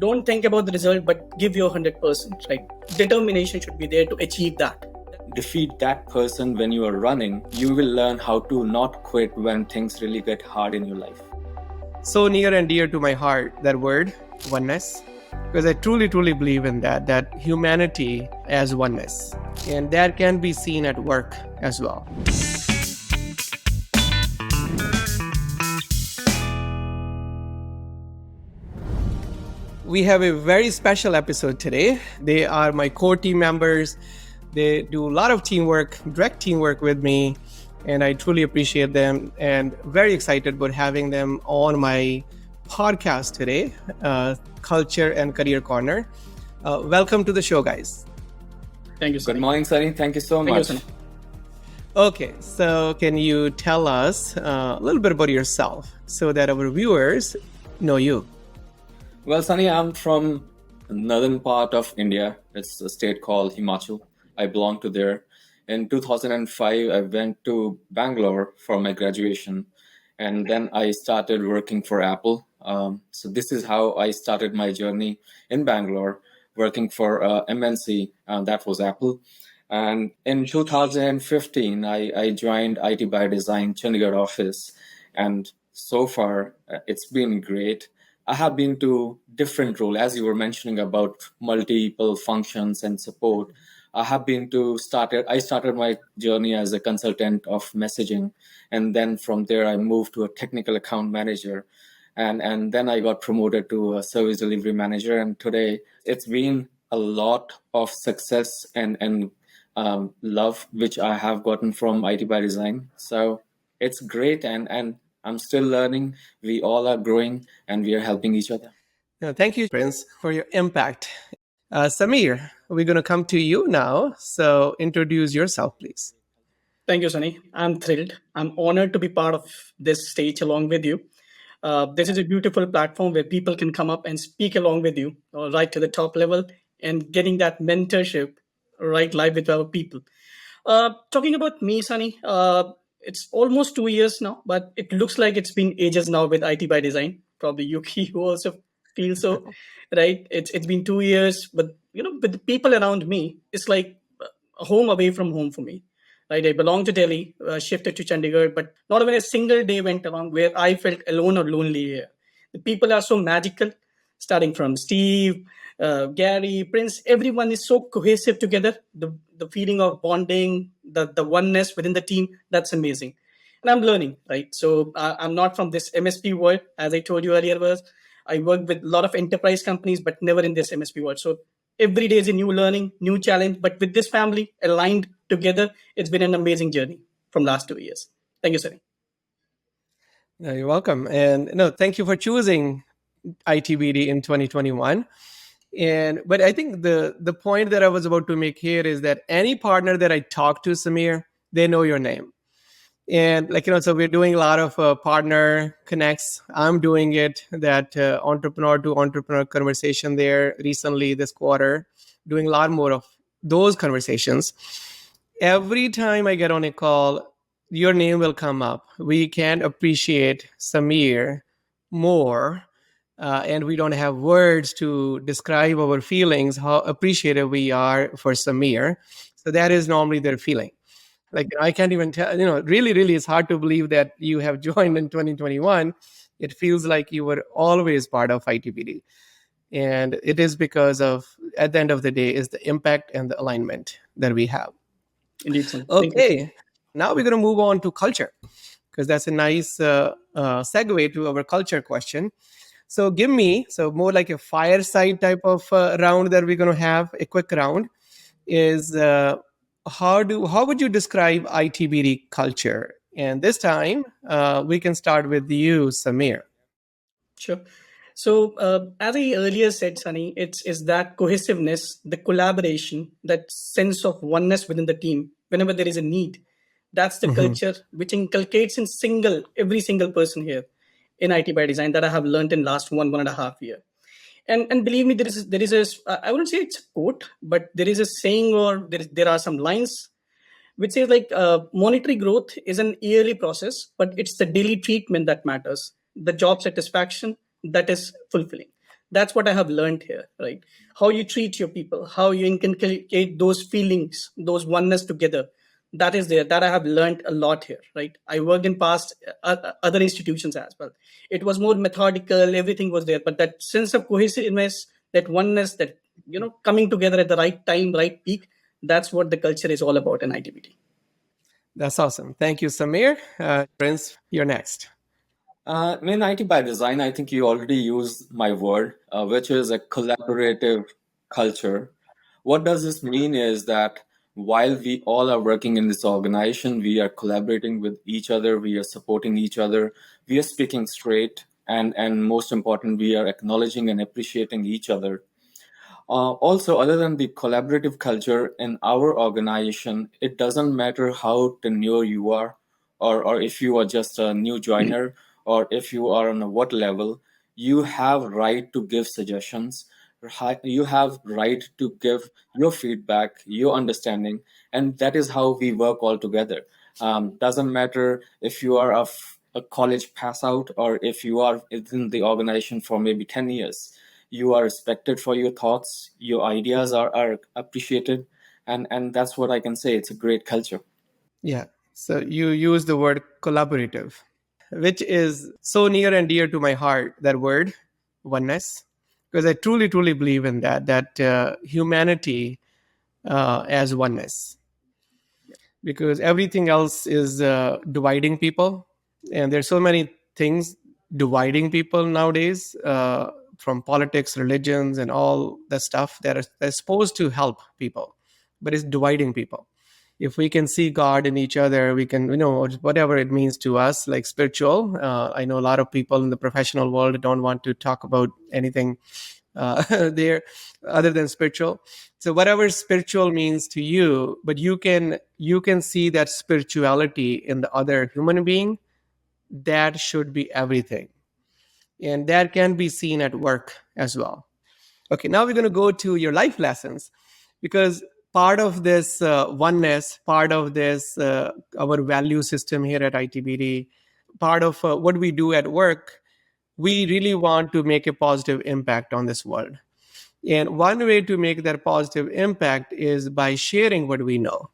don't think about the result, but give your 100%, right? Determination should be there to achieve that. Defeat that person when you are running. You will learn how to not quit when things really get hard in your life. So near and dear to my heart, that word, oneness, because I truly believe in that humanity as oneness. And that can be seen at work as well. We have a very special episode today. They are my core team members. They do a lot of teamwork, direct teamwork with me, and I truly appreciate them and very excited about having them on my podcast today, Culture and Career Corner. Welcome to the show, guys. Thank you, Sunny. Good morning, Sunny. Thank you so much. Sunny. Okay, so can you tell us a little bit about yourself so that our viewers know you? Well, Sunny, I'm from the northern part of India. It's a state called Himachal. I belong to there. In 2005, I went to Bangalore for my graduation, and then I started working for Apple. So this is how I started my journey in Bangalore, working for MNC, that was Apple. And in 2015, I joined ITBD Design Chandigarh office, and so far it's been great. I have been to different roles, as you were mentioning about multiple functions and support. I started my journey as a consultant of messaging. And then from there, I moved to a technical account manager. And then I got promoted to a service delivery manager. And today it's been a lot of success and love, which I have gotten from ITBD Design. So it's great. And I'm still learning. We all are growing and we are helping each other. Thank you, Prince, for your impact. Samir, we're going to come to you now. So introduce yourself, please. Thank you, Sunny. I'm thrilled. I'm honored to be part of this stage along with you. This is a beautiful platform where people can come up and speak along with you, right to the top level, and getting that mentorship right live with our people. Talking about me, Sunny, it's almost 2 years now, but it looks like it's been ages now with IT by Design. Probably Yuki who also feels so, right? It's been 2 years, but with the people around me, it's like a home away from home for me. Right, I belong to Delhi, shifted to Chandigarh, but not even a single day went along where I felt alone or lonely here. The people are so magical, starting from Steve, Gary, Prince. Everyone is so cohesive together. The feeling of bonding, the oneness within the team, that's amazing. And I'm learning, right? So I'm not from this MSP world, as I told you earlier. I work with a lot of enterprise companies, but never in this MSP world. So every day is a new learning, new challenge. But with this family aligned together, it's been an amazing journey from last 2 years. Thank you, sir. You're welcome. And thank you for choosing ITBD in 2021. But I think the point that I was about to make here is that any partner that I talk to, Samir, they know your name. And so we're doing a lot of partner connects. I'm doing it, that entrepreneur to entrepreneur conversation there recently this quarter, doing a lot more of those conversations. Every time I get on a call, your name will come up. We can't appreciate Samir more. And we don't have words to describe our feelings, how appreciative we are for Samir. So that is normally their feeling. I can't even tell, really, it's hard to believe that you have joined in 2021. It feels like you were always part of ITBD. And it is because of, at the end of the day, is the impact and the alignment that we have. Indeed, sir. Okay, now we're going to move on to culture, because that's a nice segue to our culture question. So give me, more like a fireside type of round that we're going to have, a quick round, is how would you describe ITBD culture? And this time, we can start with you, Samir. Sure. So as I earlier said, Sunny, it's that cohesiveness, the collaboration, that sense of oneness within the team whenever there is a need. That's the culture which inculcates in every single person here in IT by Design that I have learned in last 1.5 year. And believe me, there is I wouldn't say it's a quote, but there is a saying, or there are some lines which says monetary growth is an yearly process, but it's the daily treatment that matters. The job satisfaction that is fulfilling. That's what I have learned here, right? How you treat your people, how you inculcate those feelings, those oneness together. That is there. That I have learned a lot here, right? I worked in past other institutions as well. It was more methodical. Everything was there, but that sense of cohesiveness, that oneness, that coming together at the right time, right peak. That's what the culture is all about in ITBT. That's awesome. Thank you, Samir. Prince, you're next. In IT by design, I think you already used my word, which is a collaborative culture. What does this mean is that while we all are working in this organization, we are collaborating with each other, we are supporting each other, we are speaking straight, and most important, we are acknowledging and appreciating each other. Also, other than the collaborative culture in our organization, it doesn't matter how tenure you are, or if you are just a new joiner, or if you are on a what level, you have right to give suggestions. You have right to give your feedback, your understanding, and that is how we work all together. Doesn't matter if you are a college pass out or if you are in the organization for maybe 10 years, you are respected for your thoughts, your ideas are appreciated, and that's what I can say. It's a great culture. Yeah. So you use the word collaborative, which is so near and dear to my heart, that word, oneness, because I truly, truly believe in that humanity as oneness, because everything else is dividing people. And there's so many things dividing people nowadays, from politics, religions, and all that stuff that's supposed to help people, but it's dividing people. If we can see God in each other, we can, whatever it means to us, like spiritual. I know a lot of people in the professional world don't want to talk about anything there other than spiritual. So whatever spiritual means to you, but you can see that spirituality in the other human being, that should be everything. And that can be seen at work as well. Okay, now we're going to go to your life lessons, because part of this oneness, part of this our value system here at ITBD, part of what we do at work, we really want to make a positive impact on this world. And one way to make that positive impact is by sharing what we know,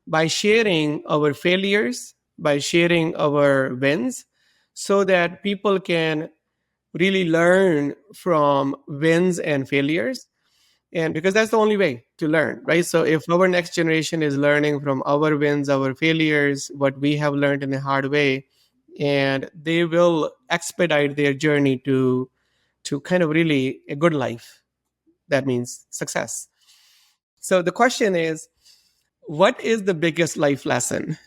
by sharing our failures, by sharing our wins, so that people can really learn from wins and failures. And because that's the only way to learn, right? So if our next generation is learning from our wins, our failures, what we have learned in a hard way, and they will expedite their journey to kind of really a good life. That means success. So the question is, what is the biggest life lesson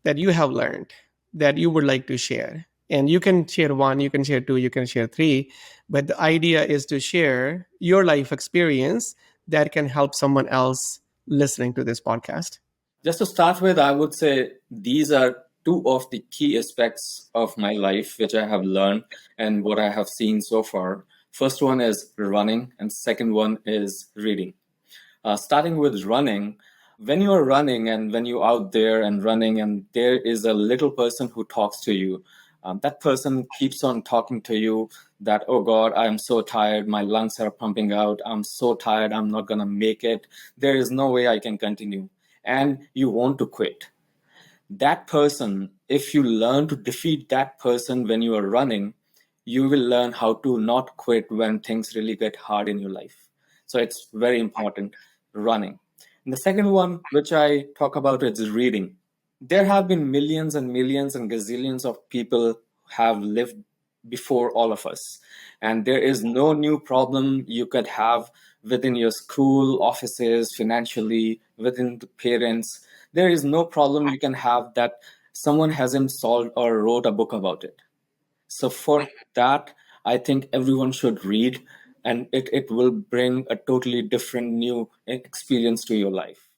that you have learned that you would like to share? And you can share one, you can share two, you can share three, but the idea is to share your life experience that can help someone else listening to this podcast. Just to start with, I would say these are two of the key aspects of my life which I have learned and what I have seen so far. First one is running, and second one is reading. Starting with running, when you're running and when you're out there and running, and there is a little person who talks to you, that person keeps on talking to you that, oh God, I'm so tired. My lungs are pumping out. I'm so tired. I'm not going to make it. There is no way I can continue. And you want to quit. That person, if you learn to defeat that person when you are running, you will learn how to not quit when things really get hard in your life. So it's very important, running. And the second one, which I talk about, is reading. There have been millions and millions and gazillions of people have lived before all of us. And there is no new problem you could have within your school, offices, financially, within the parents. There is no problem you can have that someone hasn't solved or wrote a book about it. So for that, I think everyone should read, and it will bring a totally different new experience to your life.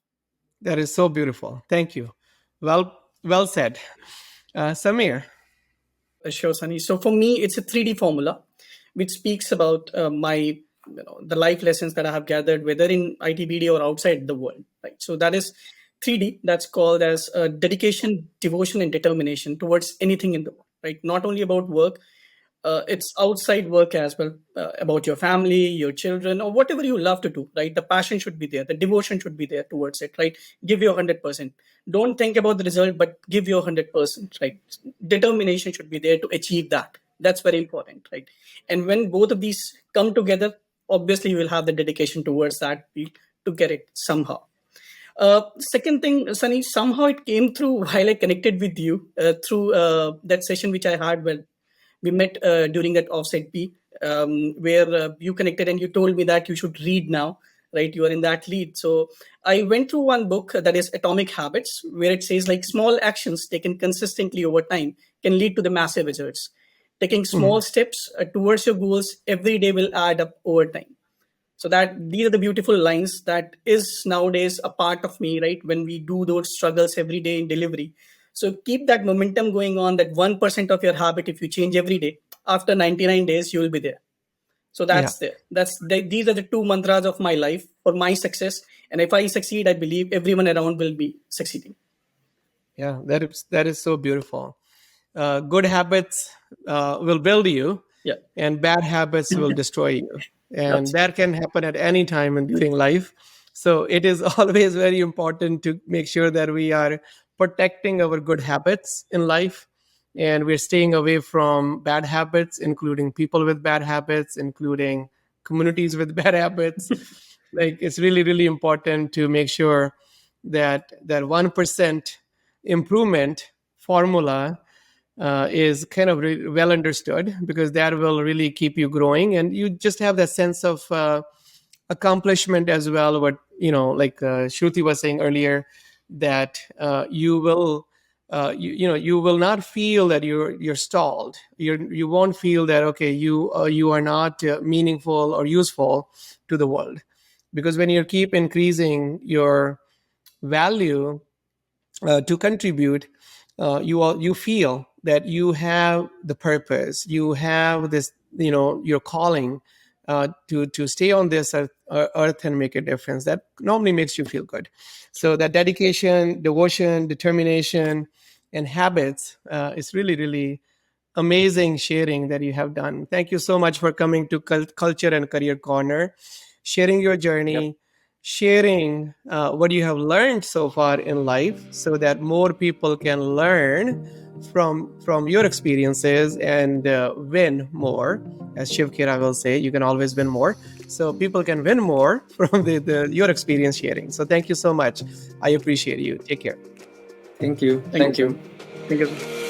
That is so beautiful. Thank you. Well said. Samir. Sure, Sunny. So for me, it's a 3D formula, which speaks about the life lessons that I have gathered, whether in ITBD or outside the world. Right. So that is 3D. That's called as dedication, devotion, and determination towards anything in the world. Right. Not only about work, It's outside work as well, about your family, your children, or whatever you love to do, right? The passion should be there, the devotion should be there towards it, right? Give your 100%. Don't think about the result, but give your 100%, right? Determination should be there to achieve that. That's very important, right? And when both of these come together, obviously you will have the dedication towards that field to get it somehow. Second thing, Sunny, somehow it came through while I connected with you through that session which I had when we met during that offsite P, where you connected and you told me that you should read now, right? You are in that lead. So I went through one book that is Atomic Habits, where it says like small actions taken consistently over time can lead to the massive results. Taking small Mhm. steps towards your goals every day will add up over time. So that these are the beautiful lines that is nowadays a part of me, right? When we do those struggles every day in delivery. So keep that momentum going on, that 1% of your habit, if you change every day, after 99 days, you will be there. So Yeah. that's there. These are the two mantras of my life for my success. And if I succeed, I believe everyone around will be succeeding. Yeah, that is so beautiful. Good habits will build you, Yeah. and bad habits will destroy you, and Absolutely. that can happen at any time in during life. So it is always very important to make sure that we are protecting our good habits in life, and we're staying away from bad habits, including people with bad habits, including communities with bad habits. Like, it's really really important to make sure that that 1% improvement formula is kind of well understood, because that will really keep you growing, and you just have that sense of accomplishment as well. What, like Shruti was saying earlier, that you will you will not feel that you're stalled. You won't feel that, okay, you are not meaningful or useful to the world, because when you keep increasing your value to contribute, you feel that you have the purpose, you have this, your calling to stay on this earth and make a difference. That normally makes you feel good. So that dedication, devotion, determination, and habits is really really amazing sharing that you have done. Thank you so much for coming to Culture and Career Corner, sharing your Yep. journey, sharing what you have learned so far in life, so that more people can learn from your experiences and win more. As Shiv Kira will say, you can always win more. So people can win more from your experience sharing. So thank you so much. I appreciate you. Take care. Thank you. Thank you, Thank Sunny. you. Thank you.